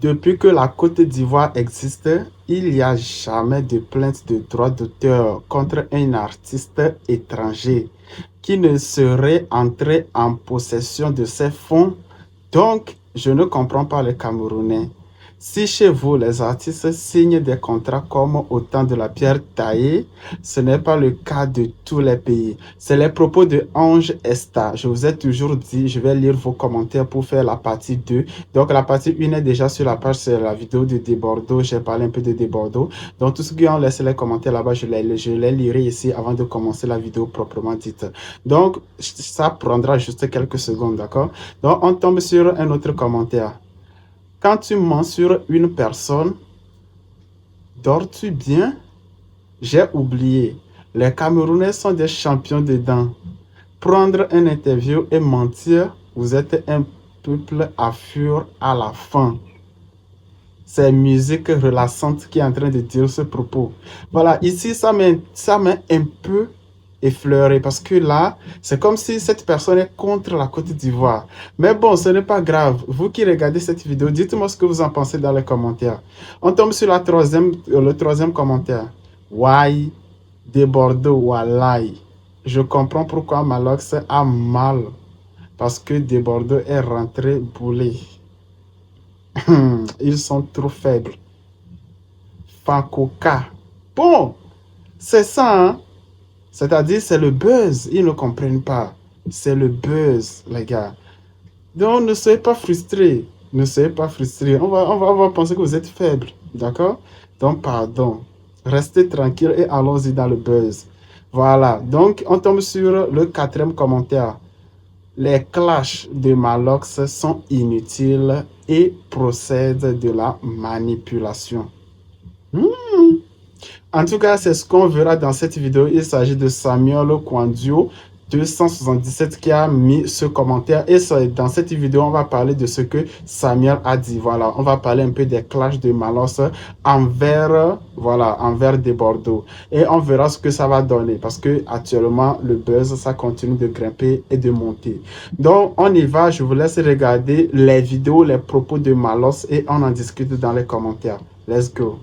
Depuis que la Côte d'Ivoire existe, il n'y a jamais de plainte de droit d'auteur contre un artiste étranger qui ne serait entré en possession de ces fonds. Donc, je ne comprends pas les Camerounais. Si chez vous, les artistes signent des contrats comme au temps de la pierre taillée, ce n'est pas le cas de tous les pays. C'est les propos de Ange Esta. Je vous ai toujours dit, je vais lire vos commentaires pour faire la partie 2. Donc, la partie 1 est déjà sur la page, c'est la vidéo de Desbordeaux. J'ai parlé un peu de Desbordeaux. Donc, tous ceux qui ont laissé les commentaires là-bas, je les lirai ici avant de commencer la vidéo proprement dite. Donc, ça prendra juste quelques secondes, d'accord? Donc, on tombe sur un autre commentaire. Quand tu mens sur une personne, dors-tu bien? J'ai oublié. Les Camerounais sont des champions dedans. Prendre une interview et mentir, vous êtes un peuple à fuir à la fin. C'est musique relaxante qui est en train de dire ce propos. Voilà, ici, ça m'a un peu effleuré parce que là, c'est comme si cette personne est contre la Côte d'Ivoire. Mais bon, ce n'est pas grave. Vous qui regardez cette vidéo, dites-moi ce que vous en pensez dans les commentaires. On tombe sur le troisième commentaire. Why Desbordeaux, Walai. Je comprends pourquoi Malox a mal. Parce que Desbordeaux est rentré boulé. Ils sont trop faibles. Fankoka. Bon, c'est ça, hein? C'est-à-dire, c'est le buzz. Ils ne comprennent pas. C'est le buzz, les gars. Donc, ne soyez pas frustrés. Ne soyez pas frustrés. On va penser que vous êtes faibles. D'accord? Donc, pardon. Restez tranquille et allons-y dans le buzz. Voilà. Donc, on tombe sur le quatrième commentaire. Les clashs de Malox sont inutiles et procèdent de la manipulation. En tout cas, c'est ce qu'on verra dans cette vidéo. Il s'agit de Samuel Kwandio 277 qui a mis ce commentaire. Et dans cette vidéo, on va parler de ce que Samuel a dit. Voilà, on va parler un peu des clashs de Malox envers Desbordeaux. Et on verra ce que ça va donner. Parce que actuellement, le buzz, ça continue de grimper et de monter. Donc, on y va. Je vous laisse regarder les vidéos, les propos de Malox et on en discute dans les commentaires. Let's go.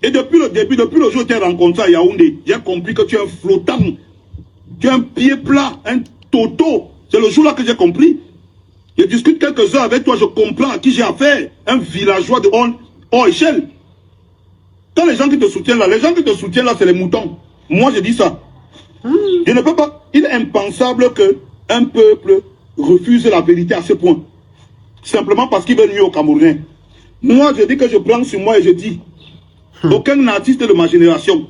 Et depuis le début, depuis le jour où tu es rencontré à Yaoundé, j'ai compris que tu es un flottant, tu es un pied plat, un toto. C'est le jour-là que j'ai compris. Je discute quelques heures avec toi, je comprends à qui j'ai affaire. Un villageois de haute échelle. Quand les gens qui te soutiennent là, c'est les moutons. Moi, je dis ça. Je ne peux pas. Il est impensable qu'un peuple refuse la vérité à ce point. Simplement parce qu'il veut nuire aux Camerounais. Moi, je dis que je prends sur moi et je dis. Aucun artiste de ma génération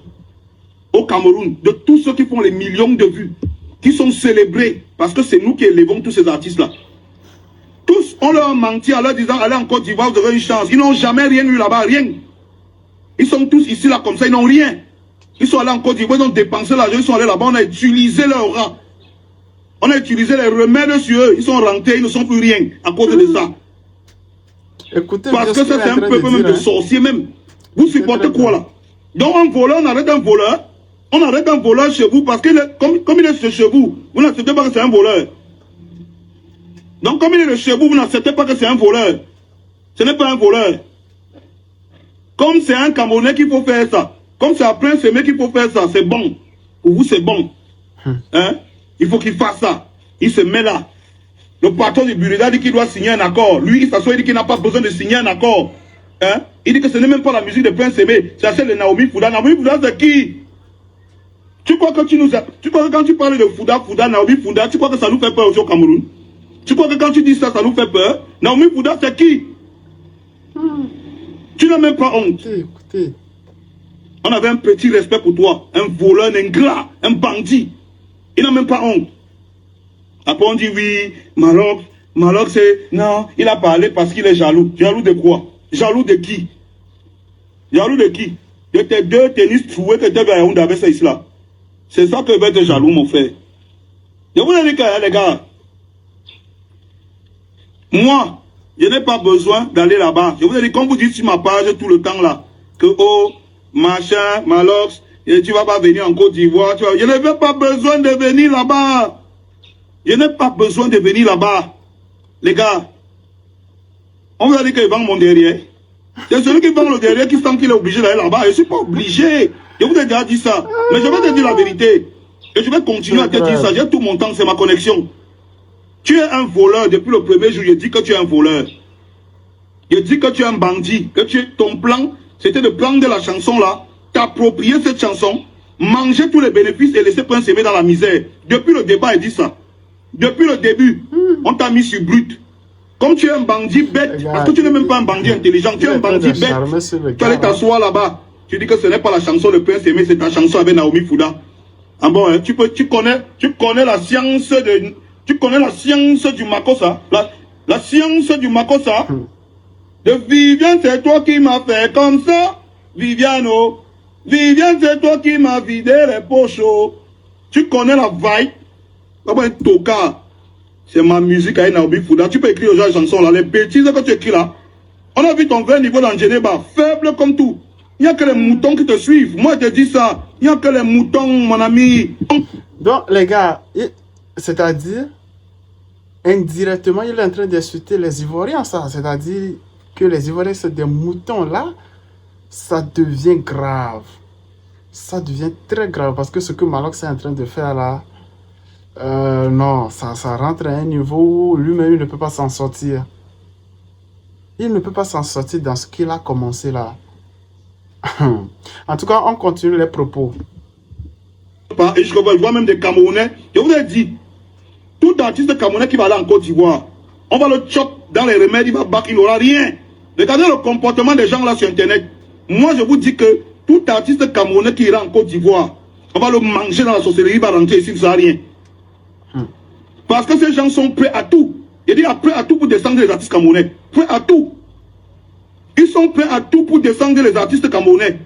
au Cameroun, de tous ceux qui font les millions de vues, qui sont célébrés, parce que c'est nous qui élevons tous ces artistes-là. Tous, on leur a menti en leur disant, allez en Côte d'Ivoire, vous aurez une chance. Ils n'ont jamais rien eu là-bas, rien. Ils sont tous ici, là, comme ça, ils n'ont rien. Ils sont allés en Côte d'Ivoire, ils ont dépensé l'argent, ils sont allés là-bas, on a utilisé leur rat. On a utilisé les remèdes sur eux, ils sont rentrés, ils ne sont plus rien à cause de ça. Écoutez, parce que ça, c'est un peuple même de sorciers même. Vous supportez quoi là? Donc un voleur, on arrête un voleur. On arrête un voleur chez vous parce que comme il est chez vous, vous n'acceptez pas que c'est un voleur. Donc comme il est chez vous, vous n'acceptez pas que c'est un voleur. Ce n'est pas un voleur. Comme c'est un Camerounais qu'il faut faire ça. Comme c'est un prince aimé qu'il faut faire ça, c'est bon. Pour vous, c'est bon. Hein? Il faut qu'il fasse ça. Il se met là. Le patron du Burida dit qu'il doit signer un accord. Lui, il s'assoit, il dit qu'il n'a pas besoin de signer un accord. Hein? Il dit que ce n'est même pas la musique de Prince Aimé, c'est celle de Naomi Fouda. Naomi Fouda, c'est qui? Tu crois que tu crois que quand tu parles de Fouda, Naomi Fouda, tu crois que ça nous fait peur aussi au Cameroun? Tu crois que quand tu dis ça, ça nous fait peur? Naomi Fouda, c'est qui? Tu n'as même pas honte. Écoutez. On avait un petit respect pour toi, un voleur, un ingrat, un bandit. Il n'a même pas honte. Après on dit oui, Malox c'est... Non, il a parlé parce qu'il est jaloux. Jaloux de quoi? Jaloux de qui? Jaloux de qui? De tes deux tennis troués que tu avais à Yaoundé avec ça ici là. C'est ça que je vais être jaloux, mon frère. Je vous ai dit que, les gars, moi, je n'ai pas besoin d'aller là-bas. Je vous ai dit, comme vous dites sur ma page tout le temps là, que oh, machin, Malox, et tu vas pas venir en Côte d'Ivoire. Je n'ai pas besoin de venir là-bas. Je n'ai pas besoin de venir là-bas. Les gars, On vous a dit qu'il vend mon derrière. C'est celui qui vend le derrière qui sent qu'il est obligé d'aller là-bas. Je ne suis pas obligé. Je vous ai déjà dit ça. Mais je vais te dire la vérité. Et je vais continuer à te dire ça. J'ai tout mon temps, c'est ma connexion. Tu es un voleur. Depuis le premier jour, je dis que tu es un voleur. Je dis que tu es un bandit. Que ton plan, c'était de prendre la chanson là, t'approprier cette chanson, manger tous les bénéfices et laisser Prince Aimé dans la misère. Depuis le débat, il dit ça. Depuis le début, on t'a mis sur brut. Comme tu es un bandit bête, parce que tu n'es même pas un bandit intelligent, tu es un bandit bête. Tu allais t'asseoir là-bas. Tu dis que ce n'est pas la chanson de Prince Aimé, c'est ta chanson avec Naomi Fouda. Ah bon, hein, tu connais la science de... Tu connais la science du Makossa. La science du Makossa. De Viviane, c'est toi qui m'as fait comme ça. Viviano. Viviane, c'est toi qui m'as vidé les poches. Tu connais la vibe. Ah bon, Toka. C'est ma musique avec Naomi Fouda. Tu peux écrire aux gens les chansons là. Les bêtises que tu écris là. On a vu ton vrai niveau dans Geneva. Faible comme tout. Il n'y a que les moutons qui te suivent. Moi, je te dis ça. Il n'y a que les moutons, mon ami. Donc, les gars, c'est-à-dire, indirectement, il est en train d'insulter les Ivoiriens, ça. C'est-à-dire que les Ivoiriens, c'est des moutons là. Ça devient grave. Ça devient très grave. Parce que ce que Malox est en train de faire là, non, ça rentre à un niveau où lui-même, il ne peut pas s'en sortir. Il ne peut pas s'en sortir dans ce qu'il a commencé là. En tout cas, on continue les propos. Et je vois même des Camerounais. Je vous ai dit, tout artiste camerounais qui va aller en Côte d'Ivoire, on va le chop dans les remèdes, il va battre, il n'aura rien. Regardez le comportement des gens là sur Internet. Moi, je vous dis que tout artiste camerounais qui ira en Côte d'Ivoire, on va le manger dans la sorcellerie, il va rentrer ici, il ne sera rien. Parce que ces gens sont prêts à tout. Il dit prêts à tout pour descendre les artistes camerounais. Prêts à tout. Ils sont prêts à tout pour descendre les artistes camerounais.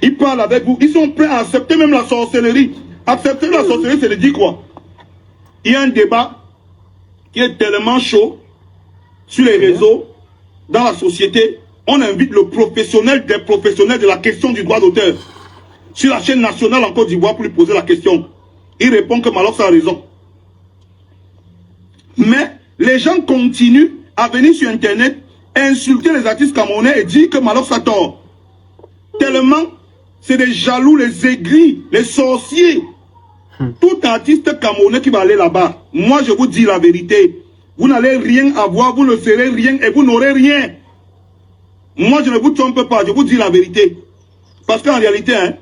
Ils parlent avec vous. Ils sont prêts à accepter même la sorcellerie. Accepter la sorcellerie, c'est de dire quoi? Il y a un débat qui est tellement chaud sur les réseaux, dans la société. On invite le professionnel des professionnels de la question du droit d'auteur sur la chaîne nationale en Côte d'Ivoire pour lui poser la question. Il répond que Malox a raison. Mais les gens continuent à venir sur Internet insulter les artistes camerounais et dire que Malox a tort. Tellement, c'est des jaloux, les aigris, les sorciers. Tout artiste camerounais qui va aller là-bas, moi je vous dis la vérité, vous n'allez rien avoir, vous ne serez rien et vous n'aurez rien. Moi je ne vous trompe pas, je vous dis la vérité. Parce qu'en réalité, hein,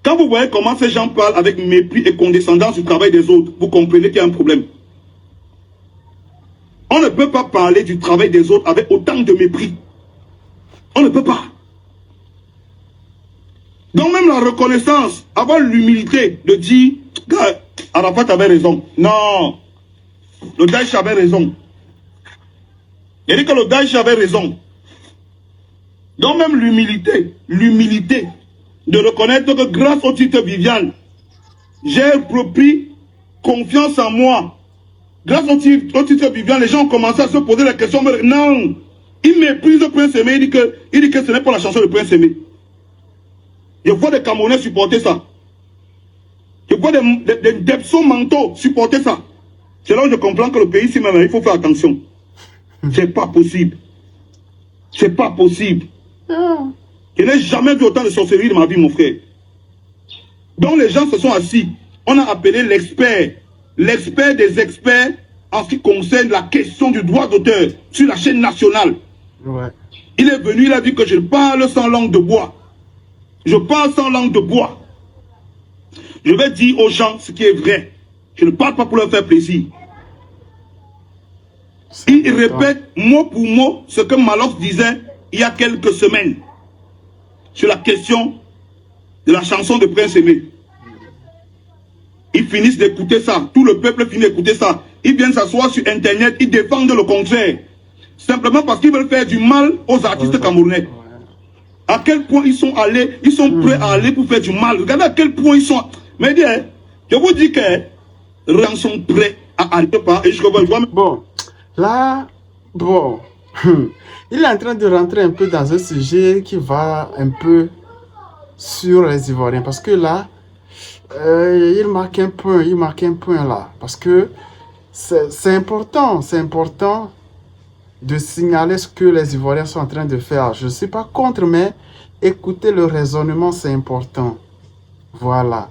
quand vous voyez comment ces gens parlent avec mépris et condescendance du travail des autres, vous comprenez qu'il y a un problème. On ne peut pas parler du travail des autres avec autant de mépris. On ne peut pas. Donc même la reconnaissance, avoir l'humilité de dire, gars, Arafat avait raison. Non, le Daesh avait raison. Il dit que le Daesh avait raison. Donc même l'humilité de reconnaître que grâce au titre Viviane, j'ai repris confiance en moi. Grâce au titre Viviane, les gens ont commencé à se poser la question. Mais non, il méprise le Prince Aimé. Il dit que ce n'est pas la chanson de Prince Aimé. Je vois des Camerounais supporter ça. Je vois des Depson Manteau supporter ça. C'est là où je comprends que le pays, ici même, il faut faire attention. C'est pas possible. C'est pas possible. Je n'ai jamais vu autant de sorcellerie de ma vie, mon frère. Donc les gens se sont assis. On a appelé l'expert. L'expert des experts en ce qui concerne la question du droit d'auteur sur la chaîne nationale. Ouais. Il est venu, il a dit que je parle sans langue de bois. Je parle sans langue de bois. Je vais dire aux gens ce qui est vrai. Je ne parle pas pour leur faire plaisir. Il répète mot pour mot ce que Malox disait il y a quelques semaines sur la question de la chanson de Prince Aimé. Ils finissent d'écouter ça. Tout le peuple finit d'écouter ça. Ils viennent s'asseoir sur Internet. Ils défendent le contraire. Simplement parce qu'ils veulent faire du mal aux artistes camerounais. À quel point ils sont allés, ils sont prêts à aller pour faire du mal. Regardez à quel point ils sont... Mais je vous dis que les gens sont prêts à aller par... Et je vois... Bon, là, bon, il est en train de rentrer un peu dans un sujet qui va un peu sur les Ivoiriens. Parce que là, il marque un point là. Parce que c'est important de signaler ce que les Ivoiriens sont en train de faire. Je ne suis pas contre, mais écouter le raisonnement, c'est important. Voilà.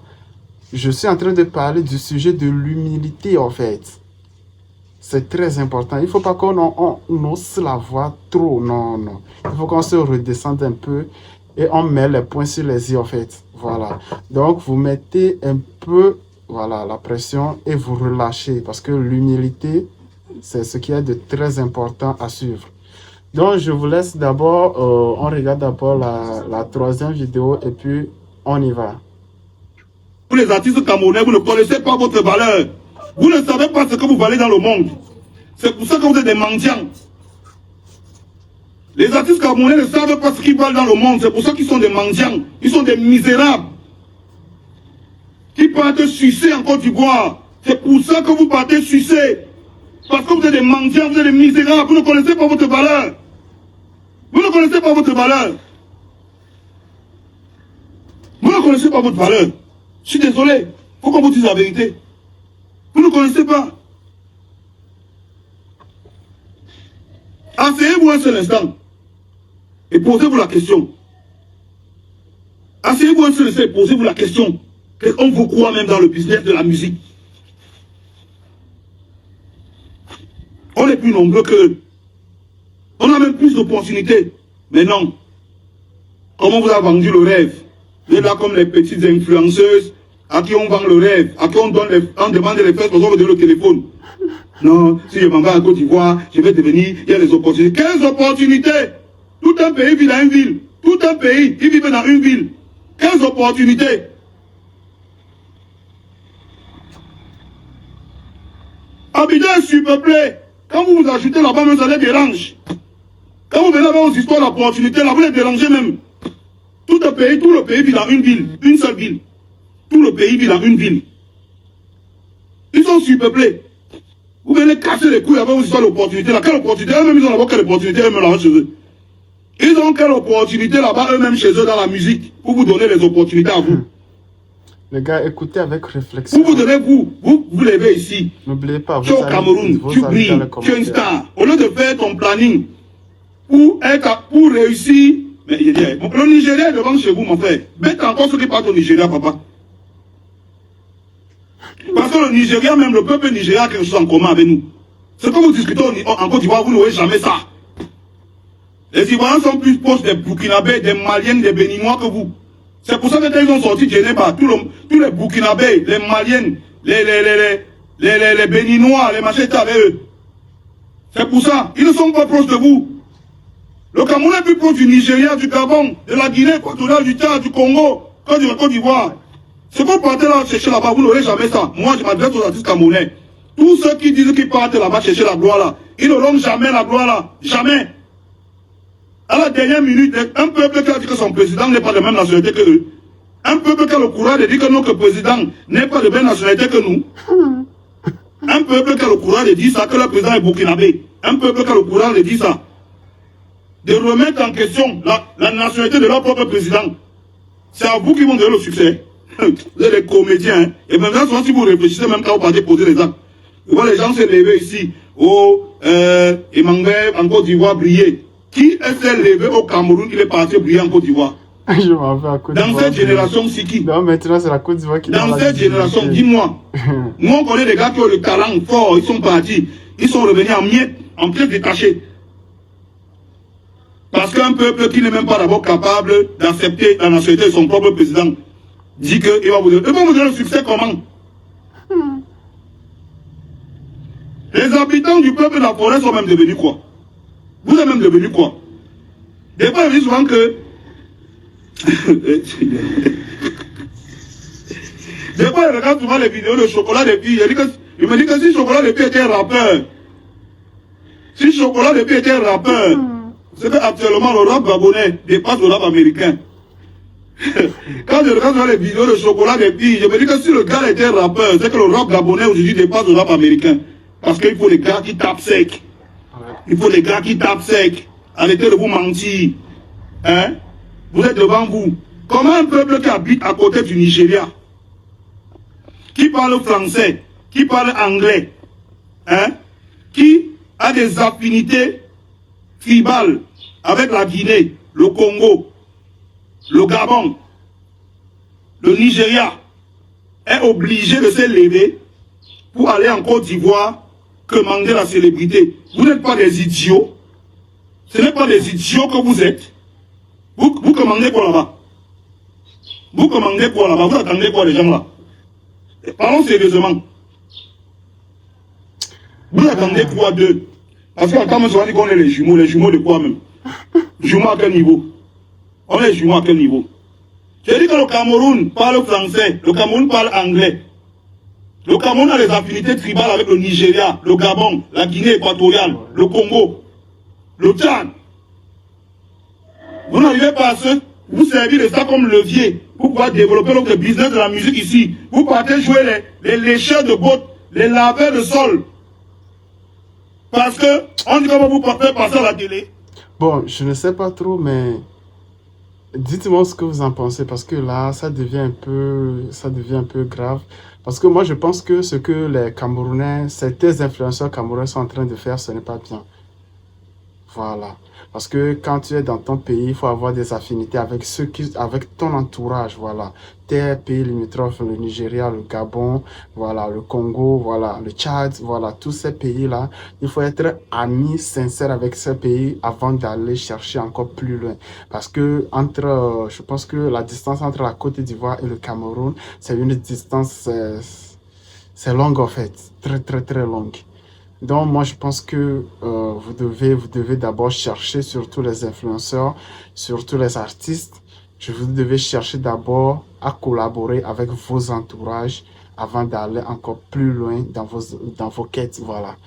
Je suis en train de parler du sujet de l'humilité, en fait. C'est très important. Il ne faut pas qu'on hausse la voix trop. Non, non. Il faut qu'on se redescende un peu et on met les points sur les i, en fait. Voilà. Donc, vous mettez un peu, voilà, la pression et vous relâchez parce que l'humilité, c'est ce qui est de très important à suivre. Donc, je vous laisse d'abord, on regarde d'abord la troisième vidéo et puis on y va. Vous les artistes camerounais, vous ne connaissez pas votre valeur. Vous ne savez pas ce que vous valez dans le monde. C'est pour ça que vous êtes des mendiants. Les artistes camerounais ne savent pas ce qu'ils valent dans le monde. C'est pour ça qu'ils sont des mendiants. Ils sont des misérables. Qui partent sucer en Côte d'Ivoire. C'est pour ça que vous partez sucer. Parce que vous êtes des mendiants, vous êtes des misérables. Vous ne connaissez pas votre valeur. Vous ne connaissez pas votre valeur. Vous ne connaissez pas votre valeur. Je suis désolé. Il faut qu'on vous dise la vérité. Vous ne connaissez pas. Asseyez-vous un seul instant. Et posez-vous la question. Asseyez-vous un seul instant et posez-vous la question. On vous croit même dans le business de la musique. On est plus nombreux qu'eux. On a même plus d'opportunités. Mais non. Comment vous a vendu le rêve? Vous êtes là comme les petites influenceuses à qui on vend le rêve, à qui on demande les fesses parce qu'on veut donner le téléphone. Non, si je m'en vais à Côte d'Ivoire, je vais devenir, il y a des opportunités. 15 opportunités. Tout un pays vit dans une ville. Tout un pays, il vit dans une ville. 15 opportunités. Abidjan est surpeuplé. Quand vous vous ajoutez là-bas, même ça les dérange. Quand vous venez là-bas aux histoires d'opportunités, là, vous les dérangez même. Tout le pays vit dans une ville, une seule ville. Tout le pays vit dans une ville. Ils sont surpeuplés. Vous venez casser les couilles avec vos histoires d'opportunités là. Quelle opportunité? Eux-mêmes, ils ont là-bas quelle opportunité eux-mêmes là-bas chez eux. Ils ont quelle opportunité là-bas eux-mêmes chez eux dans la musique pour vous donner les opportunités à vous. Les gars, écoutez avec réflexion. Vous donnez, vous levez ici. N'oubliez pas, tu es au Cameroun, tu brilles, tu es une star. Au lieu de faire ton planning pour réussir, mais le Nigeria est devant chez vous, mon frère. Bête encore ceux qui partent au Nigeria, papa. Parce que le Nigeria, même le peuple nigérien a quelque chose en commun avec nous. Ce que vous discutez en Côte d'Ivoire, vous n'aurez jamais ça. Les Ivoiriens sont plus proches des Burkinabés, des Maliens, des Béninois que vous. C'est pour ça que quand ils ont sorti de Genève, tous les Burkinabés, les Maliens, les Béninois, les machins étaient avec eux. C'est pour ça. Ils ne sont pas proches de vous. Le Cameroun est plus proche du Nigeria, du Gabon, de la Guinée équatoriale, du Tchad, du Congo, que de Côte d'Ivoire. Ce que vous partez là chercher là-bas, vous n'aurez jamais ça. Moi, je m'adresse aux artistes camerounais. Tous ceux qui disent qu'ils partent là-bas chercher la gloire là, ils n'auront jamais la gloire là. Jamais. À la dernière minute, un peuple qui a dit que son président n'est pas de même nationalité que eux. Un peuple qui a le courage de dire que notre président n'est pas de même nationalité que nous. Un peuple qui a le courage de dire ça, que le président est burkinabé. Un peuple qui a le courage de dire ça. De remettre en question la nationalité de leur propre président. C'est à vous qui vont donner le succès. Vous êtes des comédiens. Hein. Et maintenant, souvent, si vous réfléchissez, même quand vous partez poser les actes, vous voyez les gens se lever ici. Emmanuel, en Côte d'Ivoire, briller. Qui s'est levé au Cameroun, il est parti briller en Côte d'Ivoire? Je m'en vais à Côte d'Ivoire. Dans cette génération, c'est qui? Non, maintenant, c'est la Côte d'Ivoire qui dans cette génération, dis-moi. Nous, on connaît des gars qui ont le talent fort. Ils sont partis. Ils sont revenus en miettes, en pièces détachées. Parce qu'un peuple qui n'est même pas d'abord capable d'accepter la nationalité de son propre président dit qu'il va vous donner. Il va vous donner le succès comment? Les habitants du peuple de la forêt sont même devenus quoi? Vous êtes même devenus quoi? Des fois, ils disent souvent que... Des fois, ils regardent souvent les vidéos de Chocolat des filles. Il me dit que si Chocolat des filles était rappeur, c'est que actuellement le rap gabonais dépasse le rap américain. Quand je regarde les vidéos de Chocolat des filles, je me dis que si le gars était rappeur, c'est que le rap gabonais aujourd'hui dépasse le rap américain. Parce qu'il faut des gars qui tapent sec. Il faut des gars qui tapent sec. Arrêtez de vous mentir. Hein? Vous êtes devant vous. Comment un peuple qui habite à côté du Nigeria, qui parle français, qui parle anglais, hein, qui a des affinités tribales avec la Guinée, le Congo, le Gabon, le Nigeria est obligé de s'élever pour aller en Côte d'Ivoire commander la célébrité. Vous n'êtes pas des idiots. Ce n'est pas des idiots que vous êtes. Vous commandez quoi là-bas? Vous commandez quoi là-bas? Vous attendez quoi les gens là? Parlons sérieusement. Vous attendez quoi d'eux? Parce qu'à quand on dit qu'on est les jumeaux de quoi même? Jumeaux à quel niveau? On est jumeaux à quel niveau? J'ai dit que le Cameroun parle français, le Cameroun parle anglais. Le Cameroun a des affinités tribales avec le Nigeria, le Gabon, la Guinée équatoriale, le Congo, le Tchad. Vous n'arrivez pas à vous servir de ça comme levier pour pouvoir développer notre business de la musique ici. Vous partez jouer les lécheurs de bottes, les laveurs de sol. Parce que on dit qu'on va vous faire passer à la télé. Bon, je ne sais pas trop, mais dites-moi ce que vous en pensez, parce que là, ça devient un peu grave. Parce que moi, je pense que ce que les Camerounais, certains influenceurs camerounais sont en train de faire, ce n'est pas bien. Voilà. Parce que quand tu es dans ton pays, il faut avoir des affinités avec avec ton entourage, voilà. Tes pays limitrophes, le Nigeria, le Gabon, voilà, le Congo, voilà, le Tchad, voilà, tous ces pays-là. Il faut être ami sincère avec ces pays avant d'aller chercher encore plus loin. Parce que je pense que la distance entre la Côte d'Ivoire et le Cameroun, c'est une distance, c'est longue en fait, très très très longue. Donc, moi, je pense que vous devez d'abord chercher, surtout les influenceurs, surtout les artistes, vous devez chercher d'abord à collaborer avec vos entourages avant d'aller encore plus loin dans vos quêtes. Voilà.